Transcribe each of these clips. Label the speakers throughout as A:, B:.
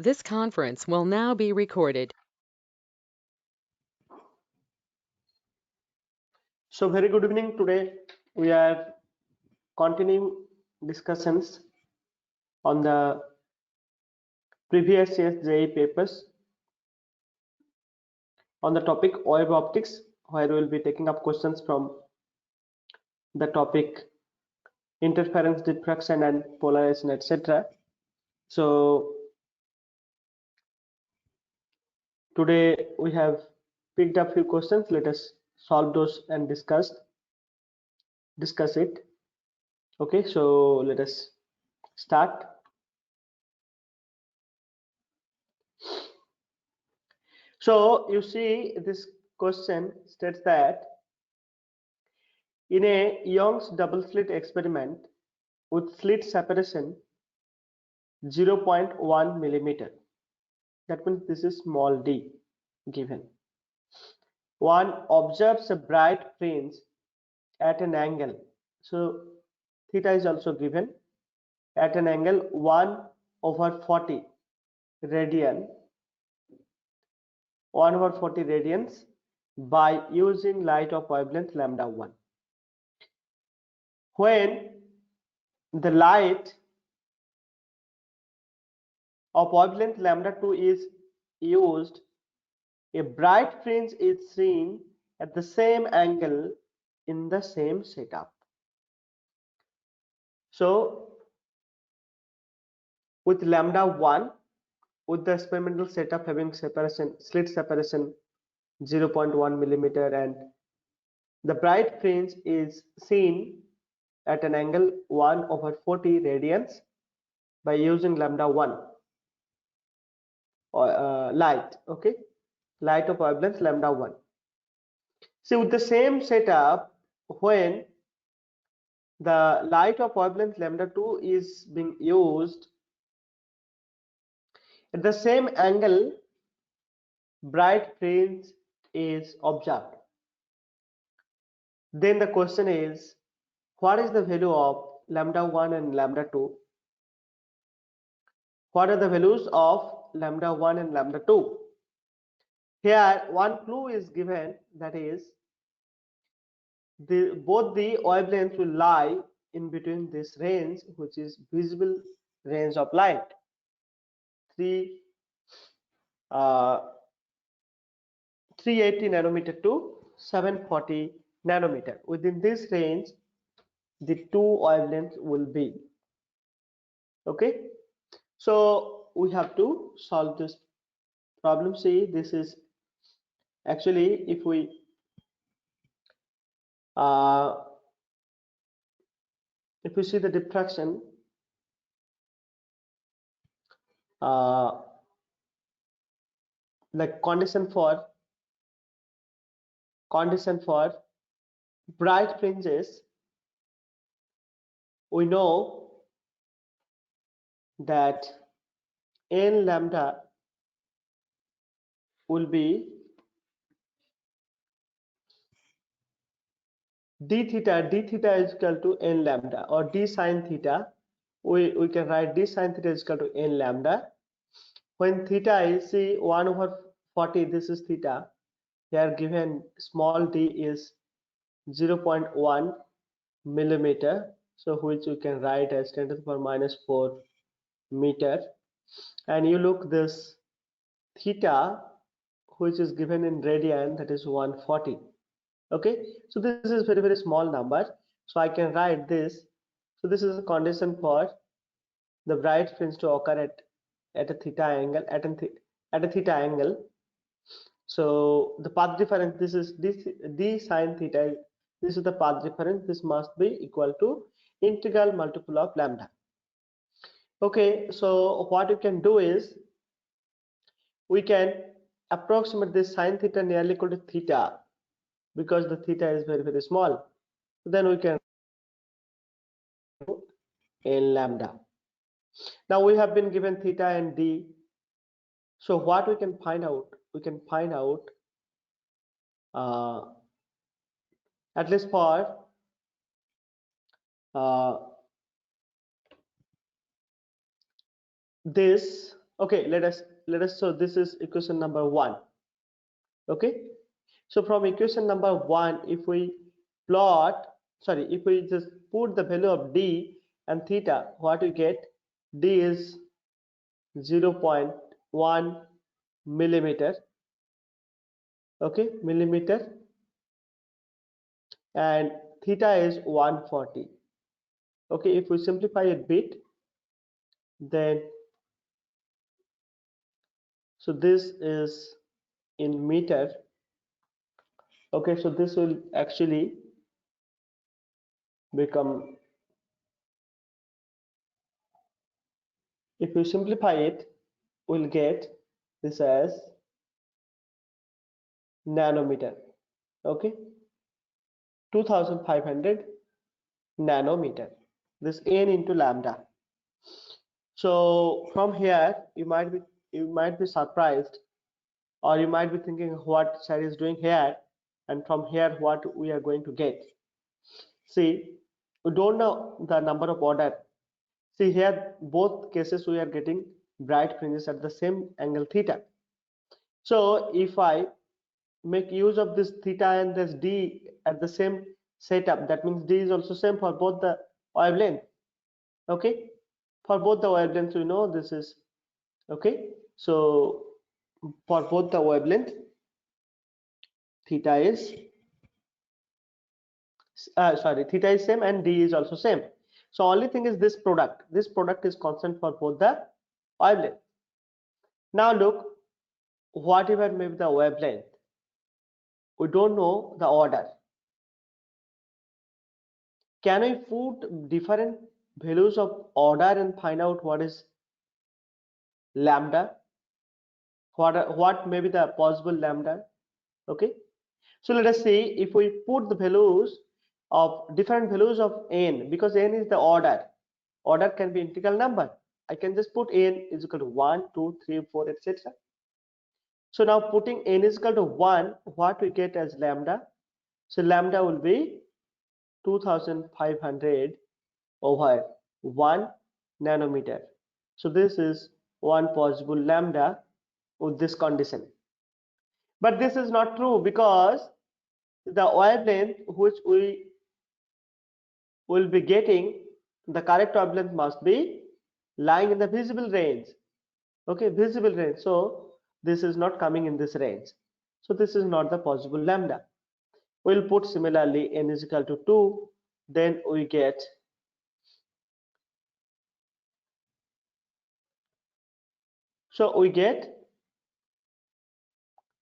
A: This conference will now be recorded.
B: So very good evening. Today we are continuing discussions on the previous year's JEE papers on the topic wave optics, where we will be taking up questions from the topic interference, diffraction and polarization, etc. So today we have picked up few questions. Let us solve those and discuss it. Okay, so let us start. So you see, this question states that in a Young's double slit experiment with slit separation 0.1 millimeter, that means this is small d given, one observes a bright fringe at an angle, so theta is also given, at an angle 1/40 radian, 1/40 radians by using light of wavelength lambda 1. When the light of wavelength lambda 2 is used, a bright fringe is seen at the same angle in the same setup. So with lambda 1, with the experimental setup having separation, slit separation 0.1 millimeter, and the bright fringe is seen at an angle 1/40 radians by using lambda 1 light, okay, light of wavelength lambda 1. See, with the same setup, when the light of wavelength lambda 2 is being used at the same angle, bright fringe is observed. Then the question is, what is the value of lambda 1 and lambda 2? What are the values of lambda 1 and lambda 2? Here one clue is given, that is both the wavelengths will lie in between this range, which is visible range of light, 380 nanometer to 740 nanometer. Within this range, the two wavelengths will be. Okay, so we have to solve this problem. See, this is actually, if we see the diffraction, like condition for bright fringes, we know that n lambda will be d theta is equal to n lambda, or d sine theta, we can write d sine theta is equal to n lambda. When theta is, see, 1/40, this is theta, here given small d is 0.1 millimeter, so which we can write as 10 to the power -4 meter, and you look this theta, which is given in radian, that is 140. Okay, so this is very small number, so I can write this. So this is a condition for the bright fringe to occur at a theta angle, at a theta angle. So the path difference, this is d sine theta, this is the path difference, this must be equal to integral multiple of lambda. Okay, so what you can do is, we can approximate this sine theta nearly equal to theta, because the theta is very small. So then we can n lambda. Now we have been given theta and d, so what we can find out? We can find out at least for this Okay, let us so this is equation number 1. Okay, so from equation number 1, if we if we just put the value of d and theta, what we get, d is 0.1 millimeter, okay, millimeter, and theta is 140. Okay, if we simplify it a bit, then so this is in meter. Okay, so this will actually become, if we simplify it, we'll get this as nanometer. Okay, 2500 nanometer, this n into lambda. So from here you might be surprised, or you might be thinking what sir is doing here, and from here what we are going to get. See, we don't know the number of order. See here, both cases we are getting bright fringes at the same angle theta. So if I make use of this theta and this d at the same setup, that means d is also same for both the wavelength. Okay, for both the wavelengths we know this is okay. So for both the wavelength, theta is theta is same and d is also same. So only thing is this product is constant for both the wavelength. Now look, whatever may be the wavelength, we don't know the order. Can I put different values of order and find out what is lambda? What may be the possible lambda? Okay, so let us see if we put the values of different values of n, because n is the order. Order can be integral number. I can just put n is equal to 1, 2, 3, 4, etc. So now putting n is equal to 1, what we get as lambda? So lambda will be 2500 over 1 nanometer. So this is one possible lambda with this condition. But this is not true, because the wavelength which we will be getting, the correct wavelength must be lying in the visible range. Okay, visible range. So this is not coming in this range. So this is not the possible lambda. We'll put similarly n is equal to 2, then we get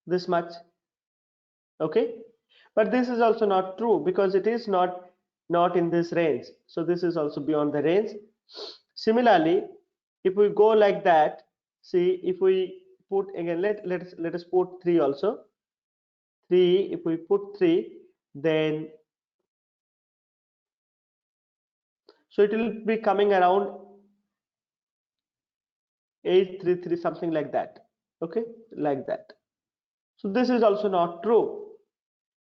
B: this much. Okay, but this is also not true, because it is not in this range. So this is also beyond the range. Similarly, if we go like that, see, if we put again, let us put 3 also. 3, if we put 3, then so it will be coming around 833, something like that. Okay, like that. So this is also not true.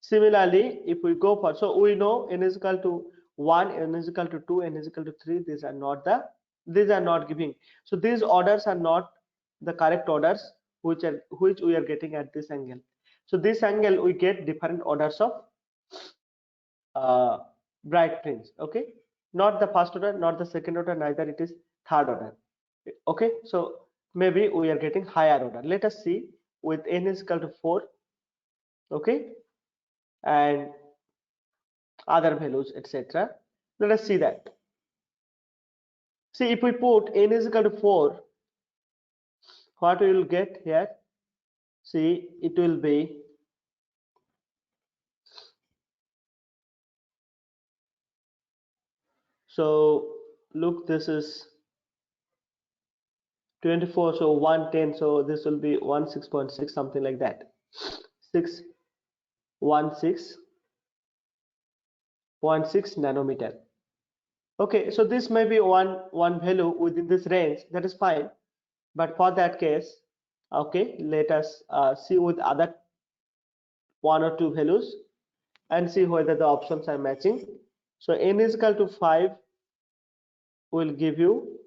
B: Similarly, if we go for, so we know n is equal to 1, n is equal to 2, n is equal to 3. These are not giving. So these orders are not the correct orders which we are getting at this angle. So this angle we get different orders of bright fringe. Okay, not the first order, not the second order, neither it is third order. Okay, so maybe we are getting higher order. Let us see with n is equal to 4. Okay, and other values, etc. Let us see that. See, if we put n is equal to 4, what we will get here? See, it will be, so look, this is 24, so 110, so this will be 16.6, something like that. 616.6 nanometer. Okay, so this may be one value within this range, that is fine. But for that case, okay, let us see with other 1 or 2 values and see whether the options are matching. So n is equal to 5 will give you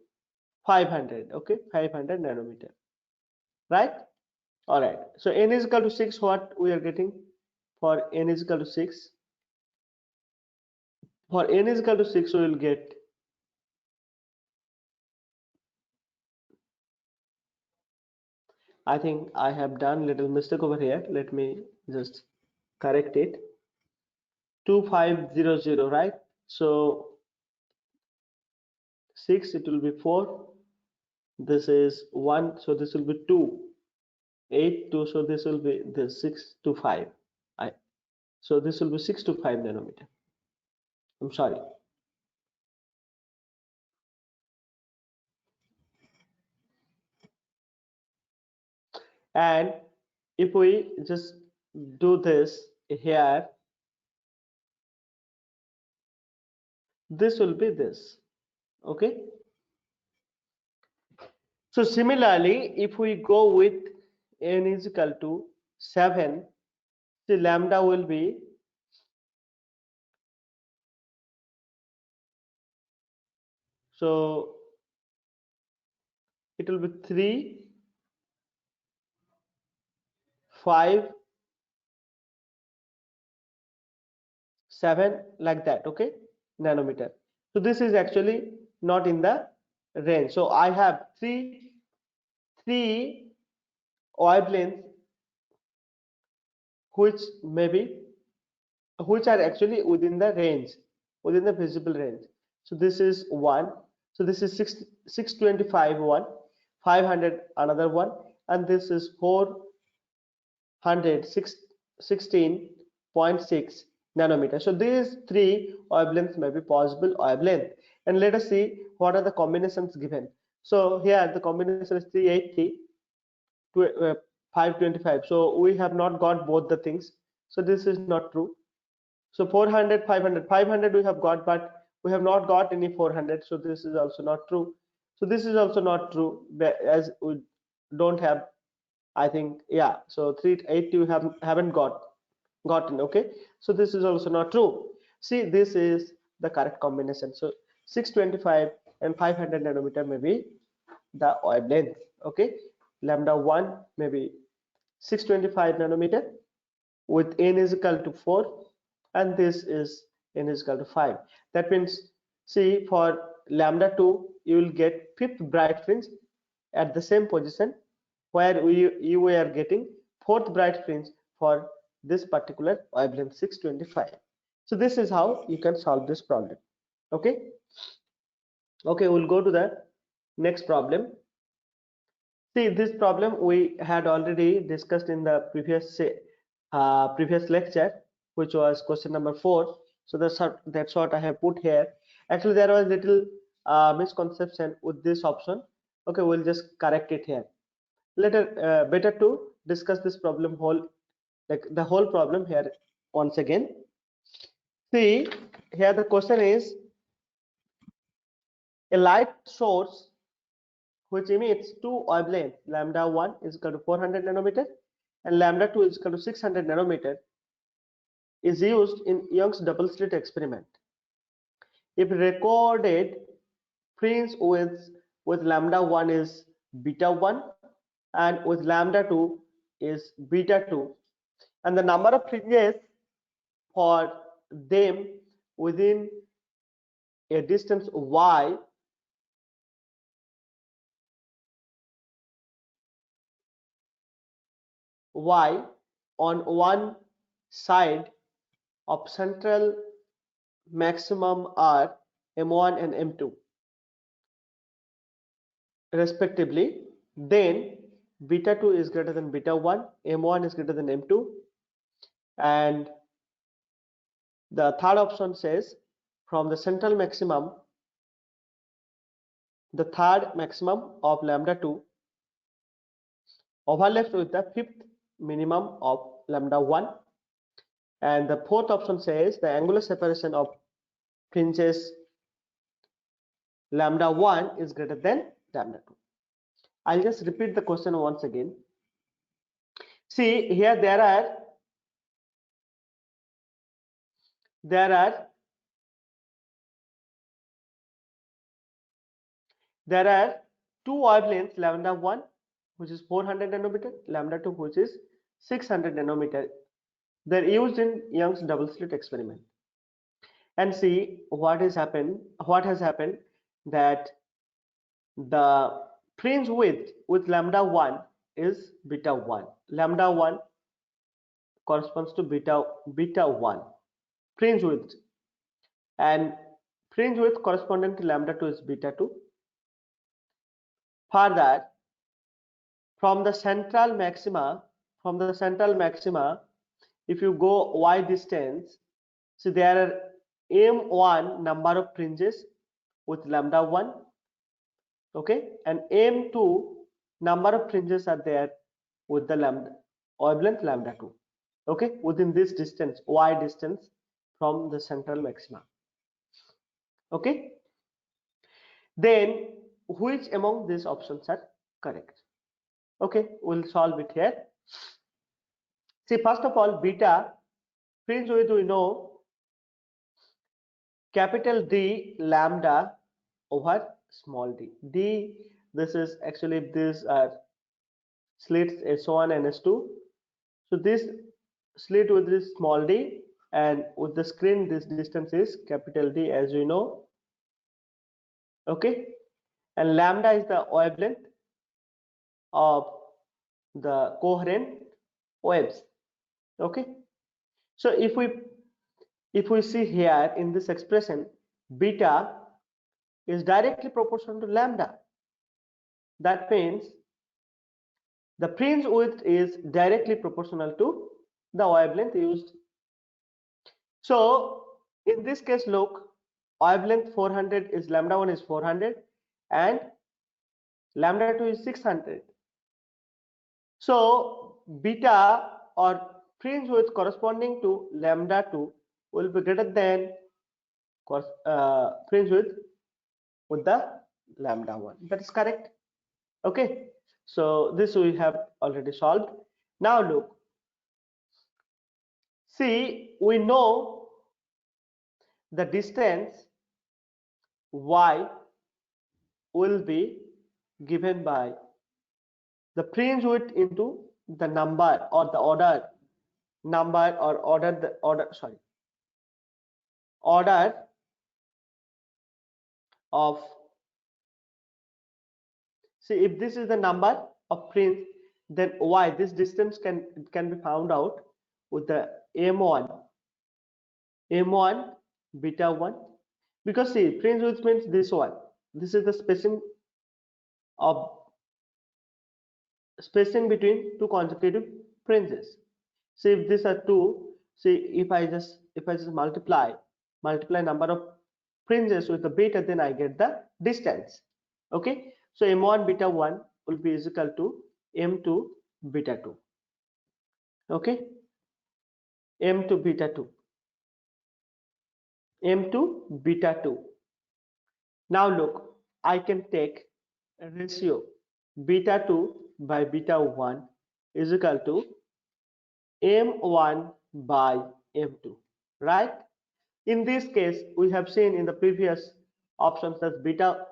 B: 500. Okay, 500 nanometer, right? All right, so n is equal to 6. What we are getting for n is equal to 6? For n is equal to 6, we will get, I think I have done little mistake over here. Let me just correct it. 2500, right? So 6, it will be 4. This is 1, so this will be 2. 8, 2, so this will be this 6 to 5. So this will be 6 to 5 nanometer. I'm sorry. And if we just do this here, this will be this. Okay. So similarly, if we go with n is equal to 7, the lambda will be, so it will be 3, 5, 7, like that. Okay, nanometer. So this is actually not in the range. So I have three wavelengths which maybe, which are actually within the range, within the visible range. So this is one, so this is 625 one, 500 another one, and this is 416.6 nanometer. So these three wavelengths may be possible wavelength, and let us see what are the combinations given. So here the combination is 380 to 525. So we have not got both the things, so this is not true. So 400, 500, 500 we have got, but we have not got any 400. So this is also not true. So this is also not true, as we don't have, I think, yeah. So 380 we haven't gotten. Okay. So this is also not true. See, this is the correct combination. So 625 and 500 nanometer may be the wavelength. Okay. Lambda 1 may be 625 nanometer with n is equal to 4, and this is n is equal to 5. That means, see, for lambda 2 you will get fifth bright fringe at the same position where you were getting fourth bright fringe for this particular wavelength 625. So this is how you can solve this problem. Okay. Okay, we'll go to the next problem. See, this problem we had already discussed in the previous lecture, which was question number 4. So that's what I have put here. Actually, there was little misconception with this option. Okay, we'll just correct it here. Better to discuss this problem like the whole problem here once again. See, here the question is, a light source which emits two wavelengths, lambda 1 is equal to 400 nanometer and lambda 2 is equal to 600 nanometer, is used in Young's double slit experiment. If recorded fringe with lambda 1 is beta 1 and with lambda 2 is beta 2, and the number of fringes for them within a distance y on one side of central maximum are m1 and m2 respectively, then beta 2 is greater than beta 1, m1 is greater than m2, and the third option says from the central maximum, the third maximum of lambda 2 overlaps with the fifth minimum of lambda 1, and the fourth option says the angular separation of fringes lambda 1 is greater than lambda 2. I'll just repeat the question once again. See, here there are two wavelengths, lambda 1 which is 400 nanometer, lambda 2 which is 600 nanometer. They're used in Young's double slit experiment. And see what has happened. What has happened that the fringe width with lambda 1 is beta 1. Lambda 1 corresponds to beta 1 fringe width, and fringe width corresponding to lambda 2 is beta 2. Further, from the central maxima, if you go y distance, so there are m1 number of fringes with lambda 1, okay, and m2 number of fringes are there with the lambda wavelength lambda 2, okay, within this distance, y distance from the central maxima, okay. Then which among these options are correct? Okay, we'll solve it here. See, first of all, beta fringe width we know capital D lambda over small d. D, this is actually these are slits S1 and S2. So this slit with this small d, and with the screen this distance is capital D as we know. Okay, and lambda is the wavelength of the coherent waves. Okay, so if we see here in this expression, beta is directly proportional to lambda. That means the fringe width is directly proportional to the wavelength used. So in this case, look, wavelength 400 is lambda 1 is 400 and lambda 2 is 600. So beta or fringe width corresponding to lambda 2 will be greater than fringe width with the lambda 1. That is correct. Okay, so this we have already solved. Now look, see, we know the distance y will be given by the fringe width into the number or the order of, see, if this is the number of fringe, then y, this distance can be found out with the m1 beta 1, because see, fringe width means this one, this is the spacing between two consecutive fringes. So if these are two, see, if I just multiply number of fringes with the beta, then I get the distance. Okay, so m1 beta 1 will be is equal to m2 beta 2. Okay, m2 beta 2, m2 beta 2. Now look, I can take a ratio beta 2 by beta 1 is equal to m1 by m2, right? In this case, we have seen in the previous options that beta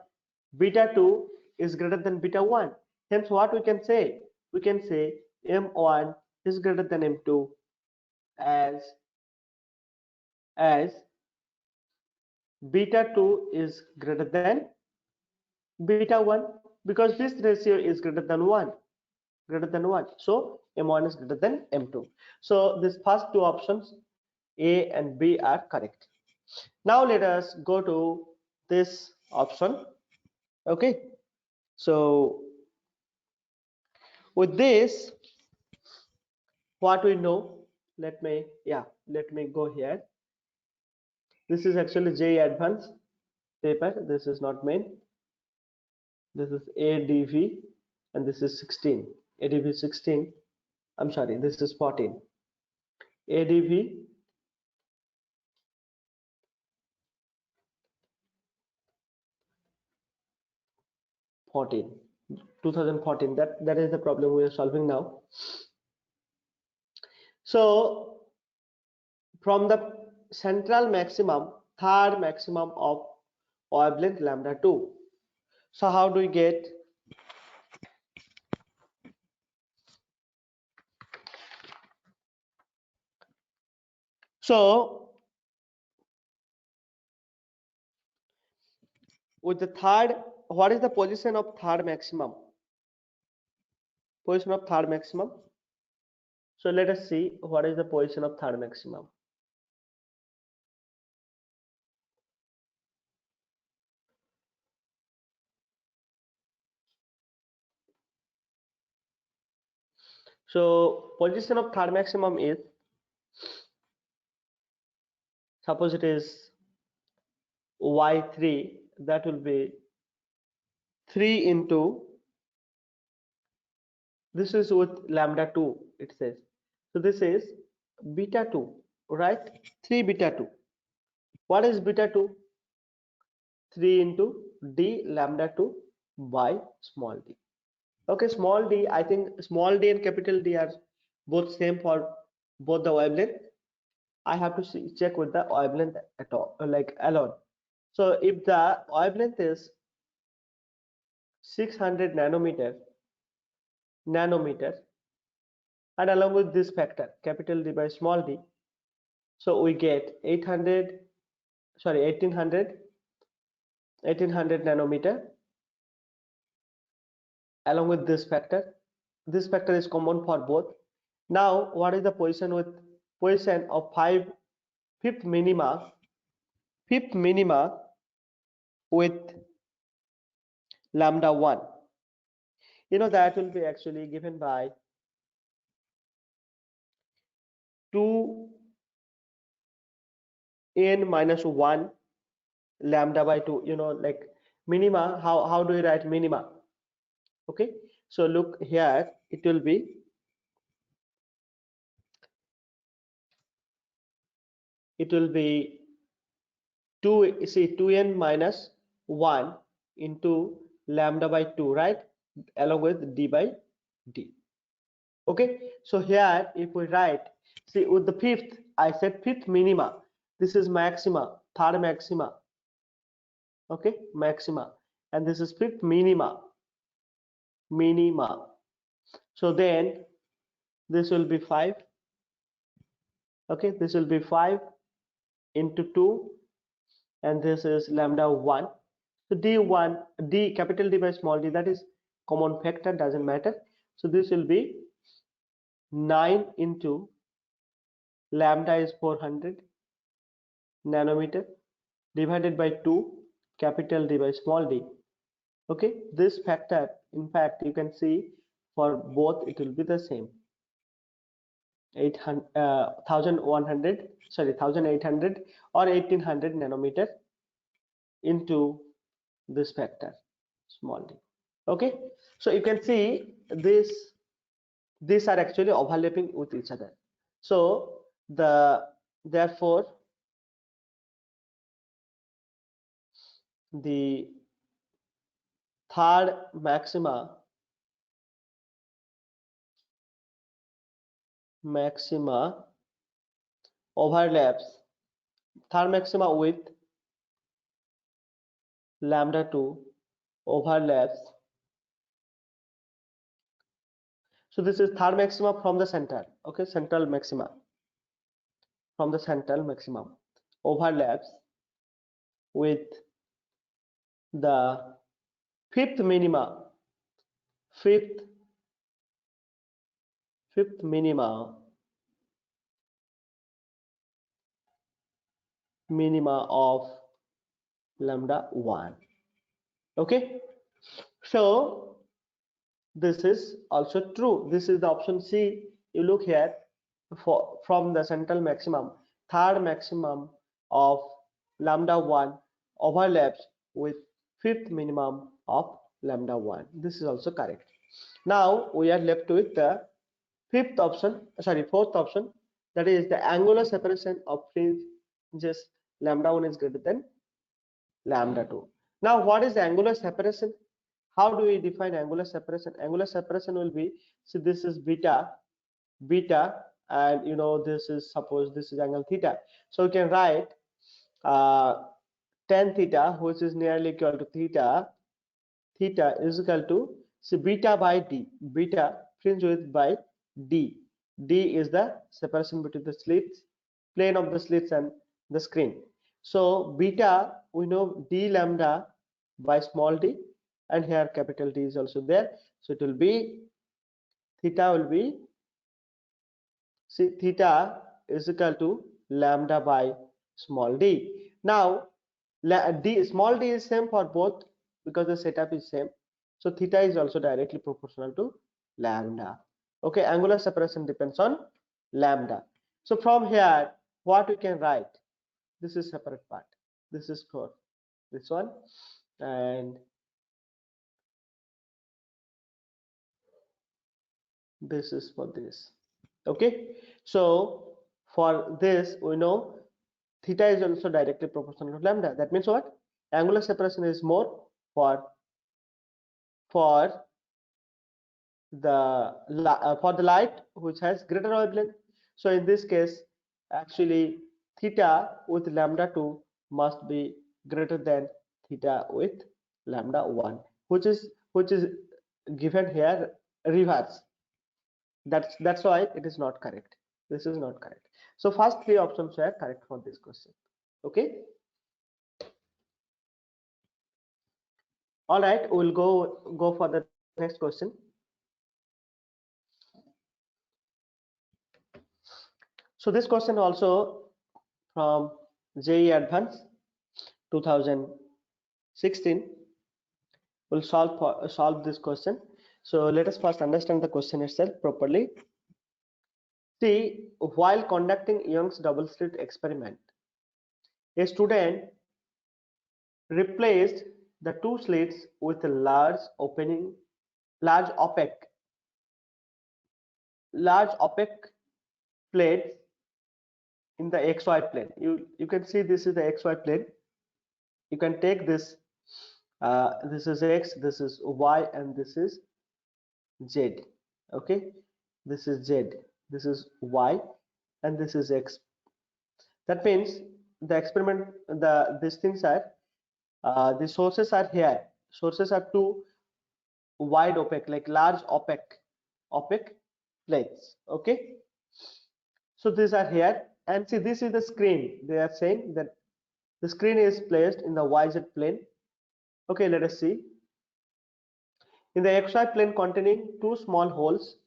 B: 2 is greater than beta 1. Hence, what we can say? We can say m1 is greater than m2 as beta 2 is greater than beta 1, because this ratio is greater than 1. So m1 is greater than m2. So these first two options, A and B, are correct. Now let us go to this option. Okay, so with this, what we know, let me go here. This is actually JEE Advanced paper. This is not main. This is ADV and this is 16. ADV 16. I'm sorry, this is 14. ADV 14, 2014. That is the problem we are solving now. So from the central maximum, third maximum of wavelength lambda 2. So how do we get So with the third, what is the position of third maximum? Position of third maximum. So let us see what is the position of third maximum. So position of third maximum is, suppose it is y3, that will be 3 into, this is with lambda 2 it says, so this is beta 2, right? 3 beta 2. What is beta 2? 3 into d lambda 2 by small d. Okay, small d, I think small d and capital D are both same for both the wavelength. I have to see, check with the wavelength at all, like alone. So if the wavelength is 600 nanometer, and along with this factor capital D by small d, so we get 1800 nanometer along with this factor. This factor is common for both. Now what is the position with position of fifth minima with lambda 1? You know that will be actually given by 2n minus 1 lambda by 2. You know, like minima, how do we write minima? Okay, so look here, it will be 2n minus 1 into lambda by 2, right, along with d by d. Okay, so here if we write, see with the fifth, I said fifth minima, this is maxima, third maxima, okay, maxima, and this is fifth minima. So then this will be 5. Okay, this will be 5 into 2, and this is lambda 1. So d1, d capital D by small d, that is common factor, doesn't matter. So this will be 9 into lambda is 400 nanometer divided by 2 capital D by small d. Okay, this factor, in fact, you can see for both it will be the same. 1100, sorry, 1800 or 1800 nanometer into this factor small d. Okay, so you can see these are actually overlapping with each other. So therefore the third maxima overlaps, third maxima with lambda 2 overlaps. So this is third maxima from the center. Okay, central maxima from the central maximum overlaps with the fifth minima of lambda 1. Okay, so this is also true. This is the option C. You look here, from the central maximum, third maximum of lambda 1 overlaps with fifth minimum of lambda 1. This is also correct. Now we are left with the fourth option, that is the angular separation of fringes lambda 1 is greater than lambda 2. Now what is the angular separation? How do we define angular separation? Angular separation will be, so this is beta, and you know this is, suppose this is angle theta. So we can write tan theta, which is nearly equal to theta is equal to, so beta by d, beta fringe width by d. D is the separation between the slits, plane of the slits and the screen. So beta, we know d lambda by small d, and here capital D is also there. So it will be theta will be, see, theta is equal to lambda by small d. Now small d is same for both because the setup is same. So theta is also directly proportional to lambda. Okay, angular separation depends on lambda. So from here, what we can write? This is separate part. This is for this one, and this is for this. Okay, so for this we know theta is also directly proportional to lambda. That means what? Angular separation is more for for the light which has greater wavelength. So in this case, actually theta with lambda 2 must be greater than theta with lambda 1, which is given here reverse. That's why it is not correct. This is not correct. So first three options were correct for this question. Okay. All right, we'll go for the next question. So this question also from JEE Advanced 2016. We'll solve this question. So let us first understand the question itself properly. See, while conducting Young's double slit experiment, a student replaced the two slits with a large opaque plates in the XY plane. You can see this is the XY plane. You can take this. This is X, this is Y, and this is Z. Okay, this is Z, this is Y, and this is X. That means the experiment, these things are the sources are here. Sources are two wide opaque, like large opaque plates. Okay, so these are here, and see, this is the screen. They are saying that the screen is placed in the YZ plane. Okay, let us see. In the XY plane containing two small holes,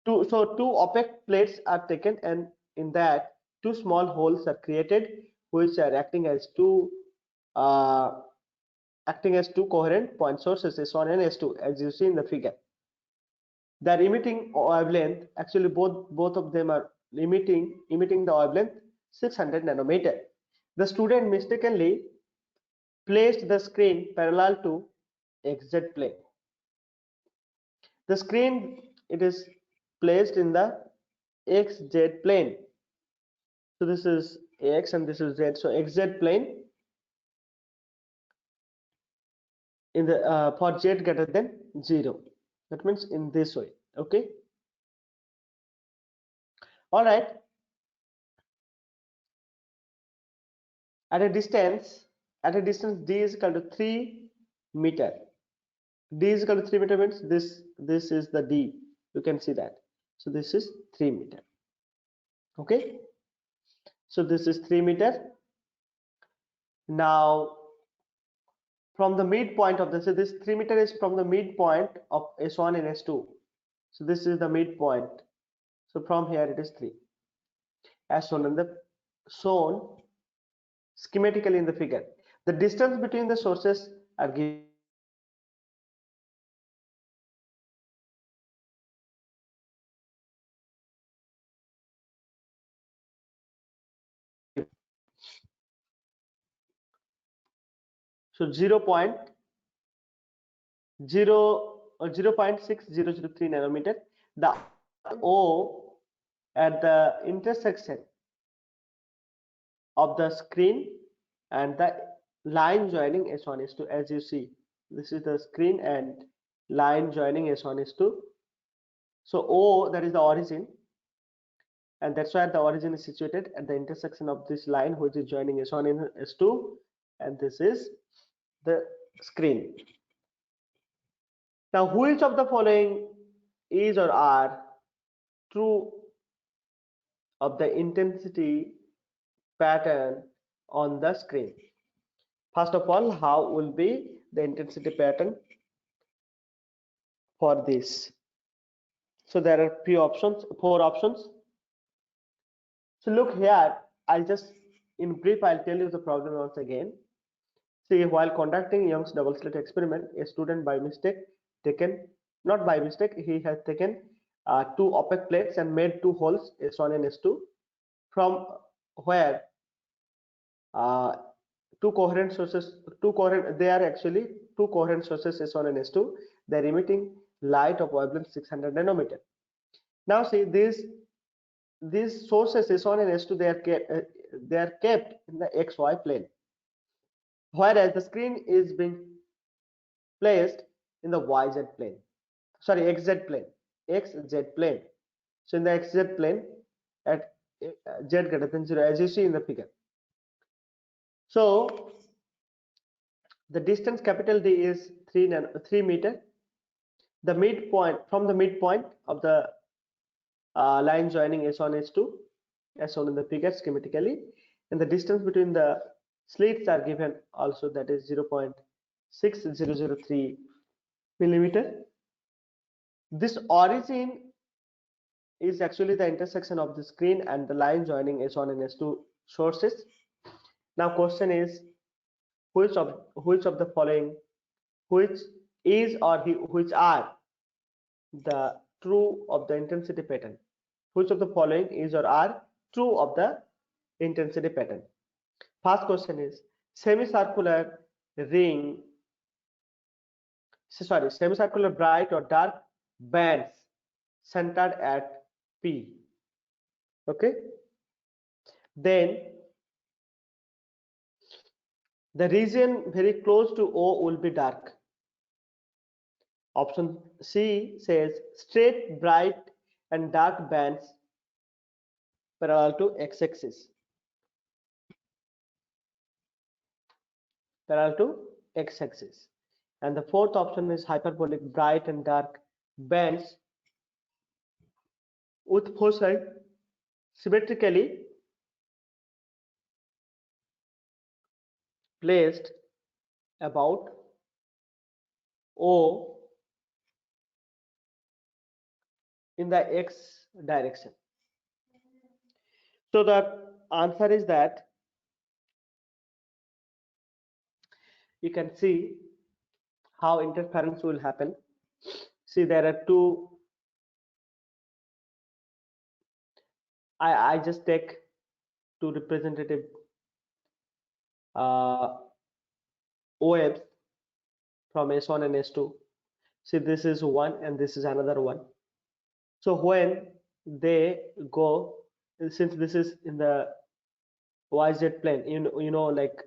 B: two opaque plates are taken, and in that two small holes are created, which are uh, acting as two coherent point sources S1 and S2, as you see in the figure. They are emitting wavelength. Actually, both of them are emitting the wavelength 600 nanometer. The student mistakenly placed the screen parallel to XZ plane. The screen, it is placed in the XZ plane. So this is X and this is Z. So XZ plane in the for Z greater than 0. That means in this way. Okay. All right. At a distance D is equal to 3 meter. D is equal to 3 meter means this is the D. You can see that. So this is 3 meter. Okay. So this is 3 meter. Now from the midpoint of this, so this 3 meter is from the midpoint of S1 and S2. So this is the midpoint. So from here it is 3, as shown schematically in the figure. The distance between the sources are given. So 0.6003 nanometer. The O at the intersection of the screen and the line joining S1 S2, as you see, this is the screen and line joining S1 S2. So O, that is the origin, and that's why the origin is situated at the intersection of this line which is joining S1 and S2, and this is the screen. Now which of the following is or are true of the intensity pattern on the screen. First of all, how will be the intensity pattern for this? So there are four options. So look here, I'll just in brief I'll tell you the problem once again. See, while conducting Young's double slit experiment, a student by mistake not by mistake, he has taken two opaque plates and made two holes S1 and S2, from where uh, they are actually two coherent sources S1 and S2. They are emitting light of wavelength 600 nanometer. Now see, these sources S1 and S2, they are kept in the XY plane, whereas the screen is being placed in the YZ plane. Sorry, XZ plane. XZ plane. So in the XZ plane at Z greater than 0, as you see in the figure. So the distance capital D is 3 meter. The midpoint, from the midpoint of the line joining S1 S2, as shown in the figure schematically, and the distance between the slits are given also, that is 0.6003 millimeter. This origin is actually the intersection of the screen and the line joining S1 and S2 sources. Now question is, which of the following, which is or which are the true of the intensity pattern? Which of the following is or are true of the intensity pattern? First question is, semicircular bright or dark bands centered at P. Okay. Then the region very close to O will be dark. Option C says straight bright and dark bands parallel to x-axis. And the fourth option is hyperbolic bright and dark bands with foci symmetrically placed about O in the x direction. So the answer is that you can see how interference will happen. See, there are two, I just take two representative waves from S1 and S2. See, this is one and this is another one. So when they go, since this is in the YZ plane, you know like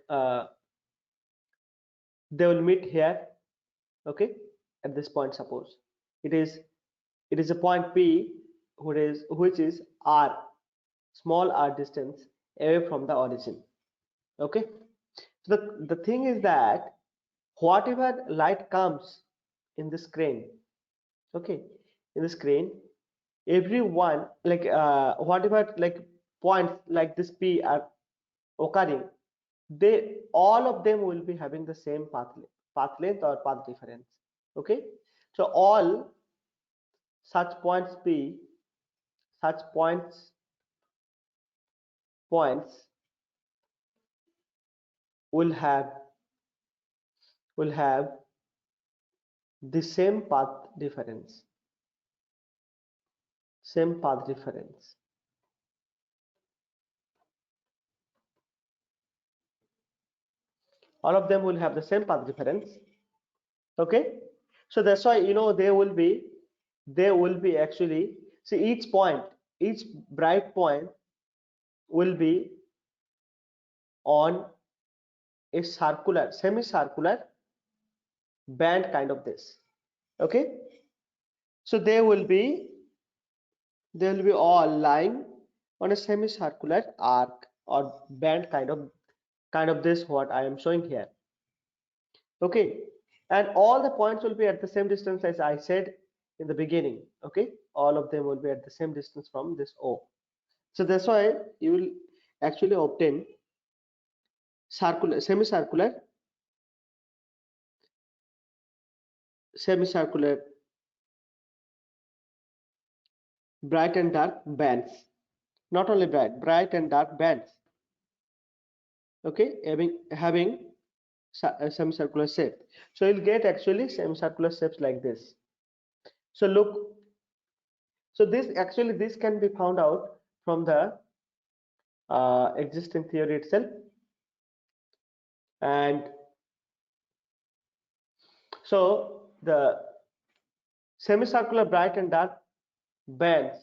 B: they will meet here, okay, at this point. Suppose it is a point P which is r, small r distance away from the origin. Okay, so the thing is that whatever light comes in the screen, okay, in the screen, everyone, like whatever like points like this P are occurring, they all of them will be having the same path length or path difference. Okay, so all such points P, such points will have the same path difference. All of them will have the same path difference. Okay, so that's why, you know, they will be actually, see, each bright point will be on a semicircular band kind of this. Okay, so they will be all lying on a semicircular arc or band kind of this, what I am showing here. Okay, and all the points will be at the same distance as I said in the beginning. Okay, all of them will be at the same distance from this O. So that's why you will actually obtain semicircular bright and dark bands. Not only bright and dark bands. Okay, having semicircular shape. So you'll get actually semicircular shapes like this. So look, so this can be found out from the existing theory itself, and so the semicircular bright and dark bands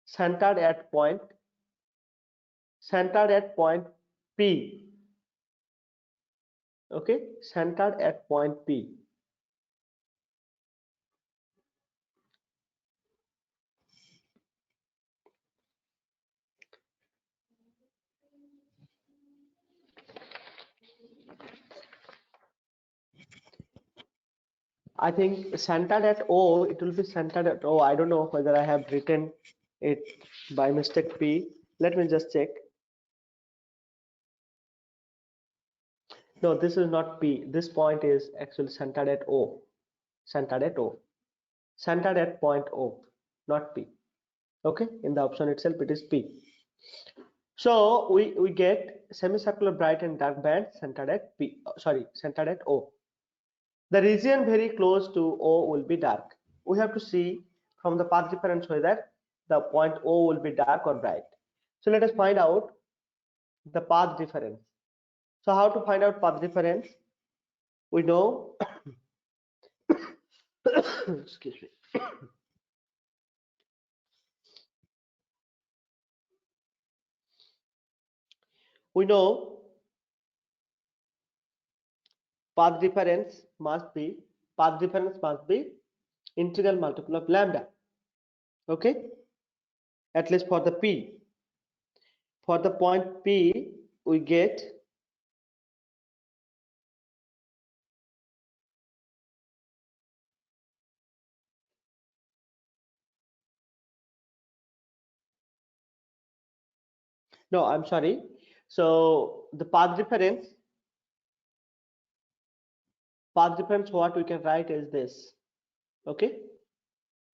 B: centered at point P. Okay, centered at point P. I think centered at O, it will be centered at O. I don't know whether I have written it by mistake P. Let me just check. No, this is not P. This point is actually centered at O. Centered at O. Centered at point O, not P. Okay, in the option itself it is P. So we get semicircular bright and dark band centered at P. Centered at O. The region very close to O will be dark. We have to see from the path difference whether the point O will be dark or bright. So let us find out the path difference. So how to find out path difference? We know excuse me. We know path difference must be integral multiple of lambda. Okay, at least for the P. For the point P, we get no, I'm sorry. So the path difference what we can write is this. Okay,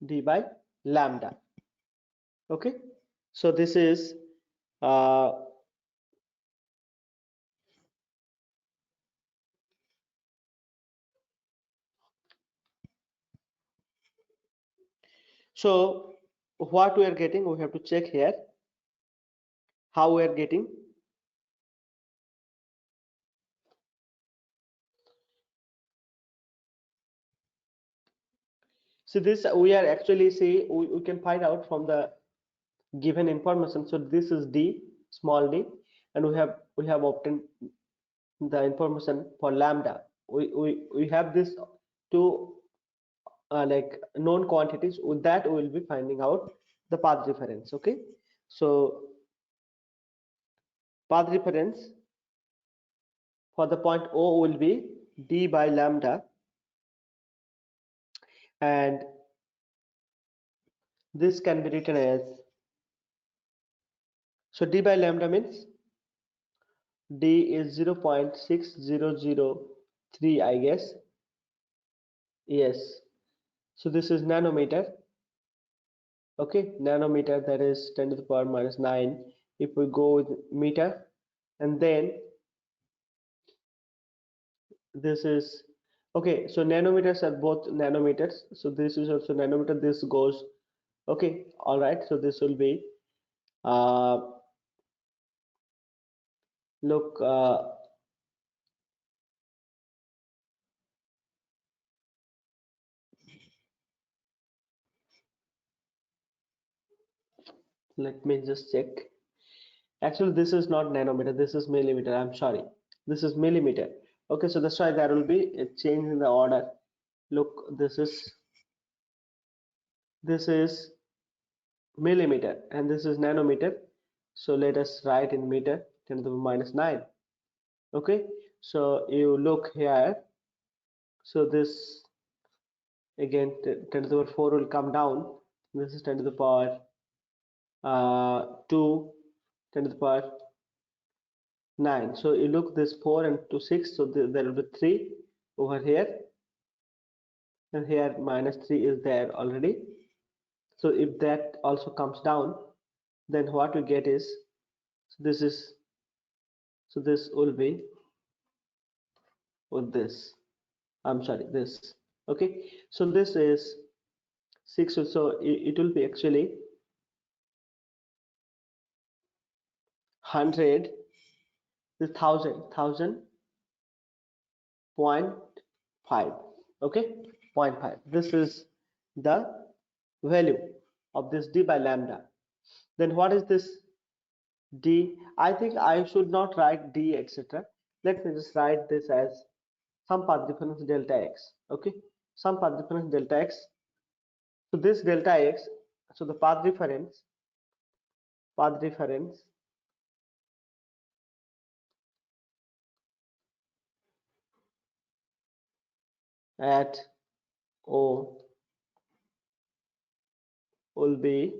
B: d by lambda. Okay, so this is uh, so what we are getting, we have to check here how we are getting. So this we are actually see we can find out from the given information. So this is d, small d, and we have obtained the information for lambda. We have this two like known quantities. With that we will be finding out the path difference. Okay, so path difference for the point O will be d by lambda, and this can be written as, so d by lambda means d is 0.6003, I guess. Yes, so this is nanometer. Okay, nanometer, that is 10 to the power minus 9 if we go with meter, and then this is okay. So nanometers are both nanometers, so this is also nanometer, this goes okay. All right, so this will be uh look let me just check. Actually this is not nanometer, this is millimeter. I'm sorry, this is millimeter. Okay, so that's why there will be a change in the order. Look, this is millimeter and this is nanometer, so let us write in meter, 10 to the minus 9. Okay, so you look here, so this again 10 to the power 4 will come down, this is 10 to the power 2 10 to the power 9. So you look this 4 and 2 6, so there will be 3 over here, and here minus 3 is there already. So if that also comes down, then what we get is, so this will be with this, I'm sorry, this. Okay, so this is 6, so it will be actually 100, this 1000 0.5. Okay, 0.5. This is the value of this d by lambda. Then what is this d? I think I should not write d etc. Let me just write this as some path difference delta x. Okay, some path difference delta x. So this delta x, so the path difference at O will be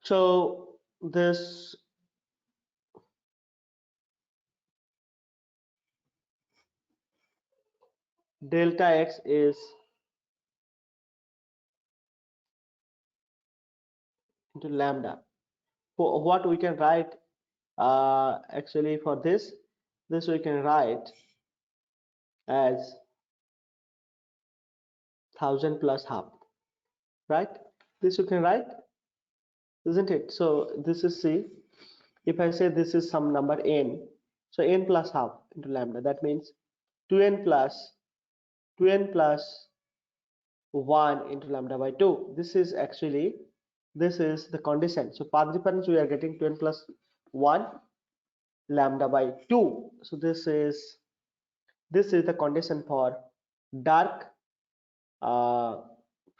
B: so this delta x is into lambda. What we can write actually for this we can write as 1000 plus half, right? This you can write, isn't it? So this is C. If I say this is some number n, so n plus half into lambda, that means 2n plus 1 into lambda by 2. This is actually, this is the condition. So path difference we are getting 2n plus 1 lambda by 2. So this is the condition for dark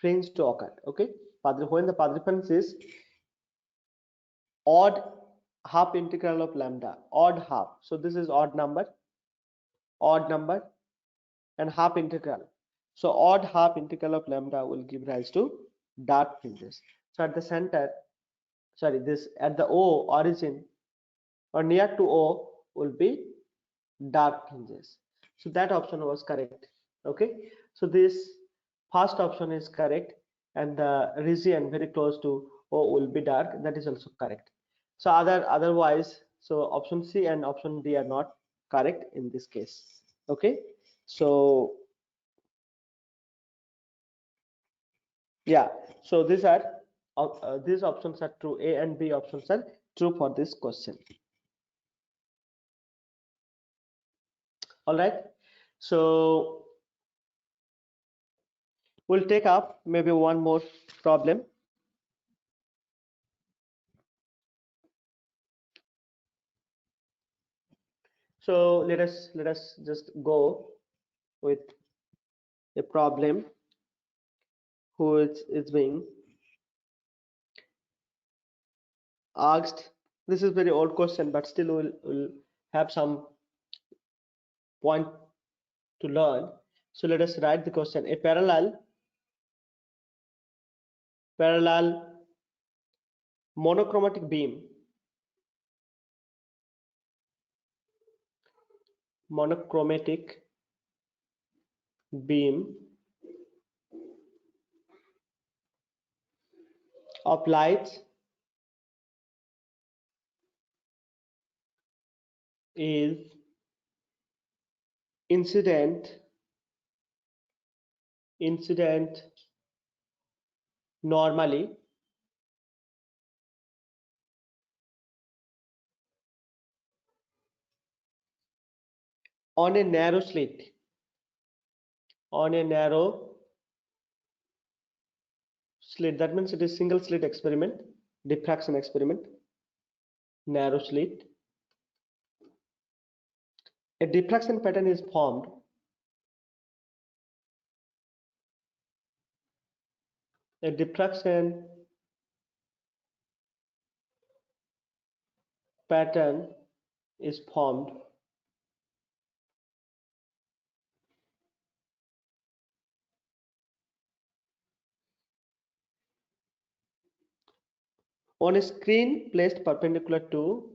B: fringe to occur. Okay, when the path difference is odd half integral of lambda, odd half. So this is odd number and half integral. So odd half integral of lambda will give rise to dark fringes. So at the center, sorry, this at the O origin or near to O will be dark fringes. So that option was correct. Okay, so this first option is correct, and the region very close to O will be dark, that is also correct. So otherwise, so option C and option D are not correct in this case. Okay, so yeah, so these options are true. A and B options are true for this question. All right, so we'll take up maybe one more problem. So let us just go with a problem which is being asked. This is very old question, but still we'll have some point to learn. So let us write the question. A parallel monochromatic beam of light is incident normally on a narrow slit, that means it is single slit experiment, diffraction experiment, narrow slit. A diffraction pattern is formed a diffraction pattern is formed on a screen placed perpendicular to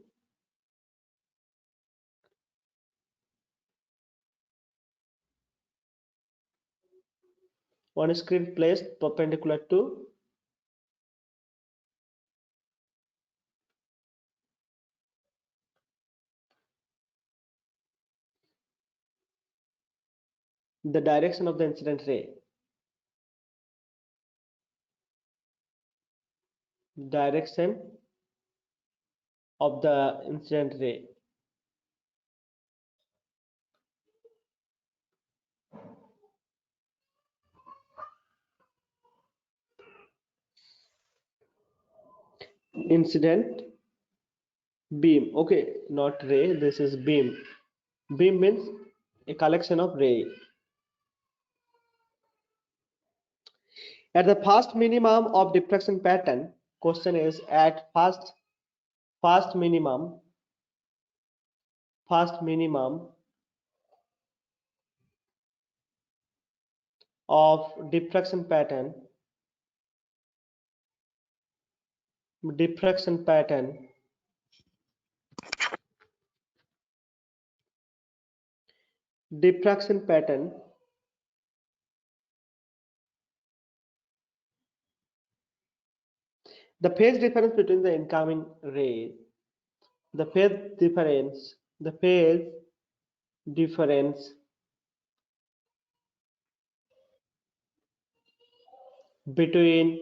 B: the direction of the incident ray. Direction of the incident ray. Incident beam. Okay, not ray, this is beam. Beam means a collection of ray. At the first minimum of diffraction pattern, question is at first minimum of diffraction pattern the phase difference between the incoming rays, the phase difference between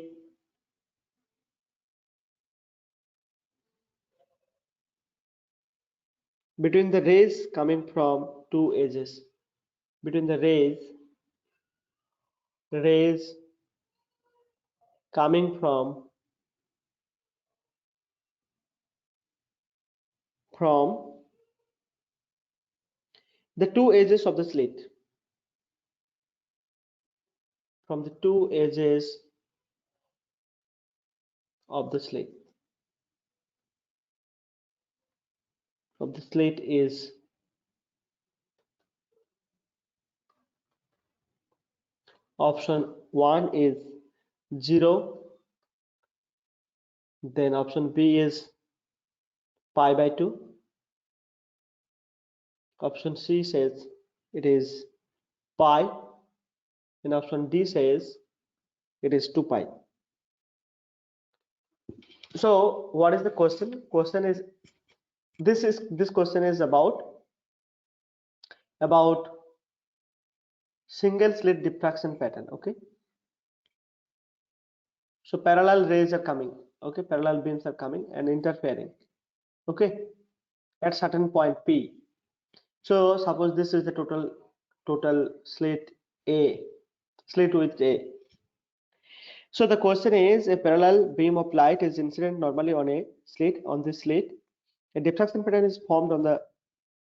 B: the rays coming from two edges, between the rays coming from the two edges of the slit, from the two edges of the slit is option 1 is 0, then option B is pi by 2, option C says it is pi, and option D says it is 2 pi. So what is the question? Question is this question is about single slit diffraction pattern. Okay, so parallel rays are coming, okay, parallel beams are coming and interfering, okay, at certain point P. So suppose this is the total slit width A. So the question is, a parallel beam of light is incident normally on a slit. On this slit, a diffraction pattern is formed on the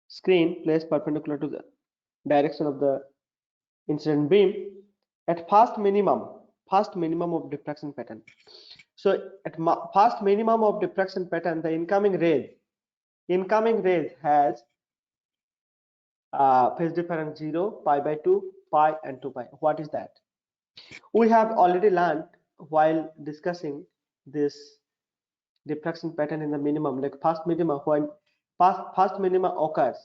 B: screen placed perpendicular to the direction of the incident beam at first minimum of diffraction pattern. So at first minimum of diffraction pattern, the incoming rays has phase difference 0, pi by 2, pi and 2 pi. What is that? We have already learned while discussing this diffraction pattern in the minimum, like first minima, when first minima occurs,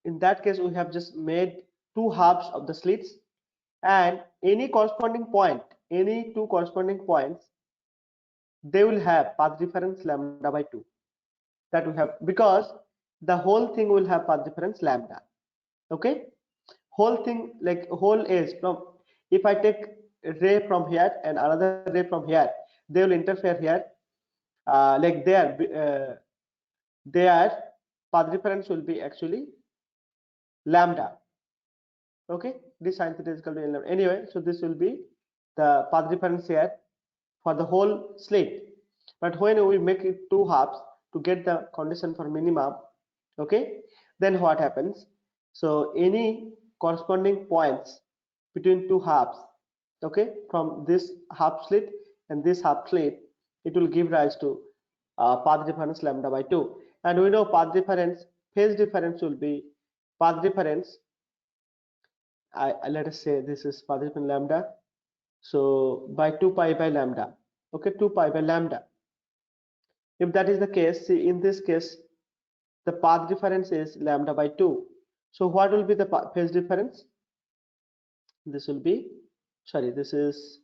B: in that case we have just made two halves of the slits, and any two corresponding points, they will have path difference lambda by 2, that we have, because the whole thing will have path difference lambda. Okay, whole thing, like whole is from, if I take a ray from here and another ray from here, they will interfere here, like their path difference will be actually lambda. Okay, this sine theta is equal to L lambda. Anyway, so this will be the path difference here for the whole slit. But when we make it two halves to get the condition for minimum, okay, then what happens? So any corresponding points between two halves, okay, from this half slit and this half slit, it will give rise to path difference lambda by 2. And we know path difference, phase difference will be path difference. Let us say this is path difference lambda. So by 2 pi by lambda. Okay, 2 pi by lambda. If that is the case, see in this case, the path difference is lambda by 2. So what will be the phase difference? This will be, sorry, this is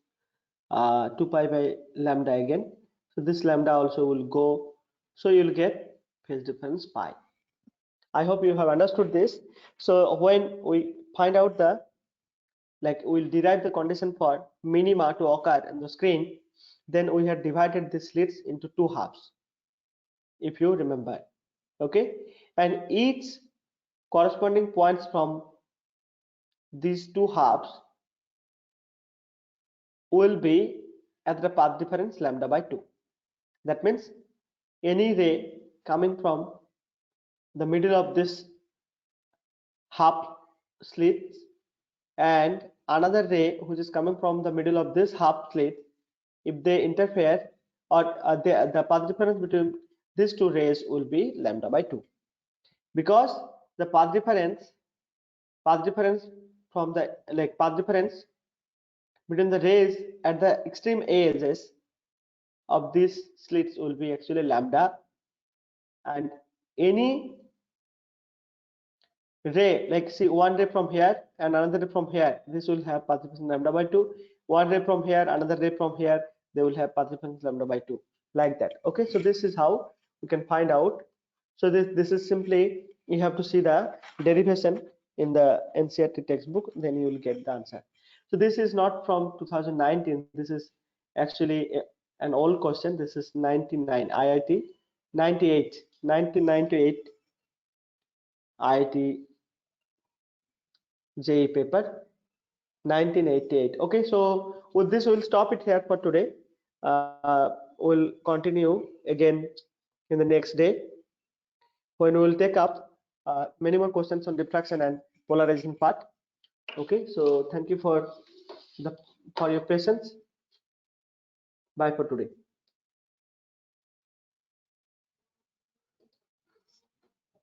B: 2 pi by lambda again. So this lambda also will go. So you'll get phase difference pi. I hope you have understood this. So when we find out the, like we'll derive the condition for minima to occur on the screen, then we have divided the slits into two halves, if you remember. Okay, and each corresponding points from these two halves will be at the path difference lambda by 2. That means any ray coming from the middle of this half slit and another ray which is coming from the middle of this half slit, if they interfere, or the path difference between these two rays will be lambda by 2, because the path difference from the, like path difference between the rays at the extreme edges of these slits will be actually lambda, and any ray, like see one ray from here and another ray from here, this will have path difference lambda by 2. One ray from here, another ray from here, they will have path difference lambda by 2, like that. Okay, so this is how we can find out. So this is simply, you have to see the derivation in the NCERT textbook, then you will get the answer. So this is not from 2019, this is actually an old question. This is 99 IIT 98 1998 IIT JEE paper 1988. Okay, so with this we'll stop it here for today. We'll continue again in the next day when we'll take up many more questions on diffraction and polarization part. Okay, so thank you for your patience. Bye for today.